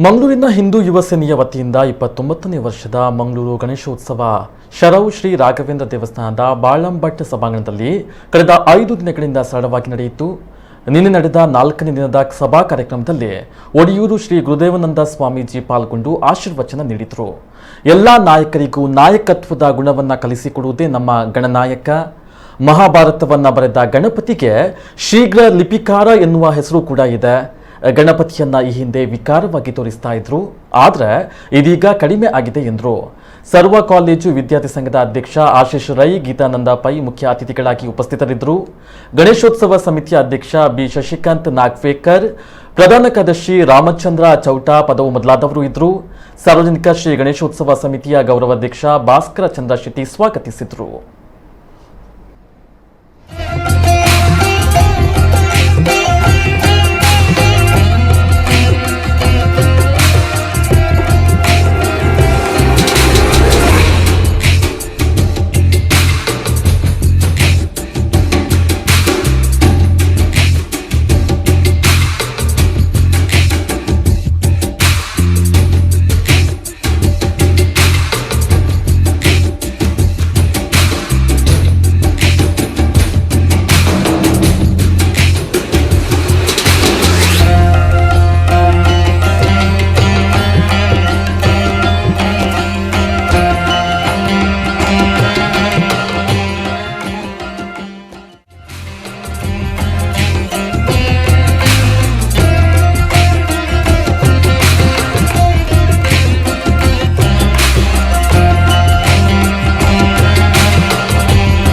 ಮಂಗಳೂರಿನ ಹಿಂದೂ ಯುವ ಸೇನೆಯ ವತಿಯಿಂದ 29ನೇ ವರ್ಷದ ಮಂಗಳೂರು ಗಣೇಶೋತ್ಸವ ಶರವು ಶ್ರೀ ರಾಘವೇಂದ್ರ ದೇವಸ್ಥಾನದ ಬಾಳಂಬಟ್ ಸಭಾಂಗಣದಲ್ಲಿ ಕಳೆದ 5 ದಿನಗಳಿಂದ ಸರಳವಾಗಿ ನಡೆಯಿತು. ನಿನ್ನೆ ನಡೆದ 4ನೇ ದಿನದ ಸಭಾ ಕಾರ್ಯಕ್ರಮದಲ್ಲಿ ಒಡಿಯೂರು ಶ್ರೀ ಗುರುದೇವಾನಂದ ಸ್ವಾಮೀಜಿ ಪಾಲ್ಗೊಂಡು ಆಶೀರ್ವಚನ ನೀಡಿದರು. ಎಲ್ಲಾ ನಾಯಕರಿಗೂ ನಾಯಕತ್ವದ ಗುಣವನ್ನು ಕಲಿಸಿಕೊಡುವುದೇ ನಮ್ಮ ಗಣನಾಯಕ. ಮಹಾಭಾರತವನ್ನ ಬರೆದ ಗಣಪತಿಗೆ ಶೀಘ್ರ ಲಿಪಿಕಾರ ಎನ್ನುವ ಹೆಸರು ಕೂಡ ಇದೆ. ಗಣಪತಿಯನ್ನ ಈ ಹಿಂದೆ ವಿಕಾರವಾಗಿ ತೋರಿಸ್ತಾ ಇದ್ರು, ಆದ್ರೆ ಇದೀಗ ಕಡಿಮೆ ಆಗಿದೆ ಎಂದರು. ಸರ್ವ ಕಾಲೇಜು ವಿದ್ಯಾರ್ಥಿ ಸಂಘದ ಅಧ್ಯಕ್ಷ ಆಶೀಶ್ ರೈ, ಗೀತಾನಂದ ಪೈ ಮುಖ್ಯ ಅತಿಥಿಗಳಾಗಿ ಉಪಸ್ಥಿತರಿದ್ದರು. ಗಣೇಶೋತ್ಸವ ಸಮಿತಿಯ ಅಧ್ಯಕ್ಷ ಬಿ ಶಶಿಕಾಂತ್ ನಾಗ್ವೇಕರ್, ಪ್ರಧಾನ ಕಾರ್ಯದರ್ಶಿ ರಾಮಚಂದ್ರ ಚೌಟಾ ಪದವು ಮೊದಲಾದವರು ಇದ್ದರು. ಸಾರ್ವಜನಿಕ ಶ್ರೀ ಗಣೇಶೋತ್ಸವ ಸಮಿತಿಯ ಗೌರವಾಧ್ಯಕ್ಷ ಭಾಸ್ಕರ ಚಂದ್ರ ಶೆಟ್ಟಿ ಸ್ವಾಗತಿಸಿದರು.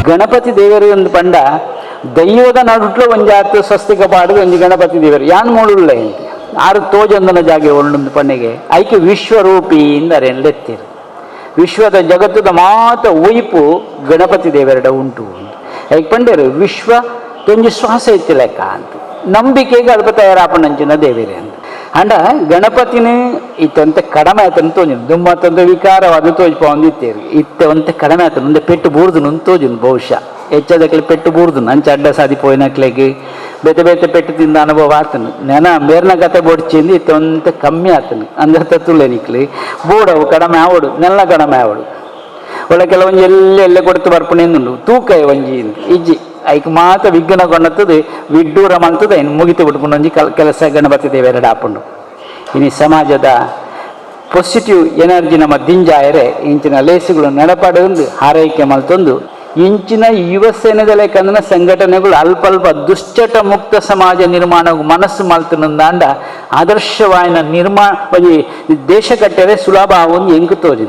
ಗಣಪತಿ ದೇವರು ಒಂದು ಪಂಡ ದೈವದ ನಡುಟ್ಲು ಒಂಜಾತು ಸ್ವಸ್ತಿಕ ಪಾಡುದು ಒಂಜಿ ಗಣಪತಿ ದೇವರು ಯಾನ್ ಮೂಳುಳ್ಳ ಆರು ತೋಜೊಂದನ ಜಾಗೆ ಒಳ್ಳೊಂದು ಪಣ್ಣೆಗೆ ಐಕೆ ವಿಶ್ವರೂಪಿ ಇಂದರೆ ಲೆತ್ತಿರು. ವಿಶ್ವದ ಜಗತ್ತದ ಮಾತ ಉಯಿಪು ಗಣಪತಿ ದೇವರಡ ಉಂಟು ಐಕ್ ಪಂಡೇರು ವಿಶ್ವ ತೊಂಜಿ ಶ್ವಾಸ ಎತ್ತಿ ಲೆಕ್ಕ ಅಂತ ನಂಬಿಕೆಗೆ ಅಲ್ಪ ತಯಾರಾಪಣಂಚಿನ ದೇವರೇ ಅಂತ ಅಂಡ ಗಣಪತಿನ ಇತ್ತಂತೆ ಕಡಿಮೆ ಆತನು ತೋಜನು ದುಮ್ಮತ್ತೊಂದು ವಿಕಾರವಾದ ತೋಜ್ಪ ಒಂದಿತ್ತೇರು ಇತ್ತೆ ಒಂತೆ ಕಡಿಮೆ ಆತನು ಒಂದೆ ಪೆಟ್ಟು ಬೂರ್ದುನು ತೋಜನು ಬಹುಶಃ ಹೆಚ್ಚದಕ್ಲೆ ಪೆಟ್ಟು ಬೂರ್ದುನು ಅಂಚ ಅಡ್ಡ ಸಾದಿ ಪೋಯಿನಕ್ಲೆಗೆ ಬೇತೆ ಬೇತೆ ಪೆಟ್ಟು ತಿಂದ ಅನುಭವ ಆತನು ನೆನ ಮೇರ್ನ ಕತೆ ಬೋಡ್ಚಿಂದು ಇತ್ತೆ ಒಂತೆ ಕಮ್ಮಿ ಆತನು ಅಂದ್ರೆ ತುಳ್ಳೆನಿಕ್ಲಿ ಬೋಡವು ಕಡಿಮೆ ಆವಡು ನೆಲ್ಲ ಕಡಿಮೆ ಆವಡು ಒಳ್ಳೆ ಕೆಲವೊಂದು ಎಲ್ಲೆಲ್ಲೇ ಕೊಡ್ತು ಬರ್ಪಣೆಂದು ತೂಕ ಒಂಜಿ ಇಜ್ಜಿ ಐಕ್ ಮಾತ ವಿಘ್ನ ಕೊಂಡತ್ತದು ವಿಡ್ಡೂರ ಮಂತದ ಇನ್ನು ಮುಗಿತು ಬಿಟ್ಕೊಂಡು ಒಂಜಿ ಕೆಲಸ ಗಣಪತಿ ದೇವರಡ ಆಪುಂಡು. ಇನ್ನು ಸಮಾಜದ ಪಾಸಿಟಿವ್ ಎನರ್ಜಿ ನಮ್ಮ ದಿಂಜಾಯರೆ ಇಂಚಿನ ಲೇಸುಗಳು ನಡಪಾಡೊಂದು ಹಾರೈಕೆ ಮಲ್ತೊಂದು ಇಂಚಿನ ಯುವ ಸೇನೆದಲ್ಲೇ ಕಂದನ ಸಂಘಟನೆಗಳು ಅಲ್ಪ ಅಲ್ಪ ದುಶ್ಚಟ ಮುಕ್ತ ಸಮಾಜ ನಿರ್ಮಾಣ ಮನಸ್ಸು ಮಲ್ತನಂದಾಂಡ ಆದರ್ಶವಾಯಿನ ನಿರ್ಮಾಣ ದೇಶ ಕಟ್ಟರೆ ಸುಲಭ ಆವೊಂದು ಎಂಕು ತೋರಿದೆ.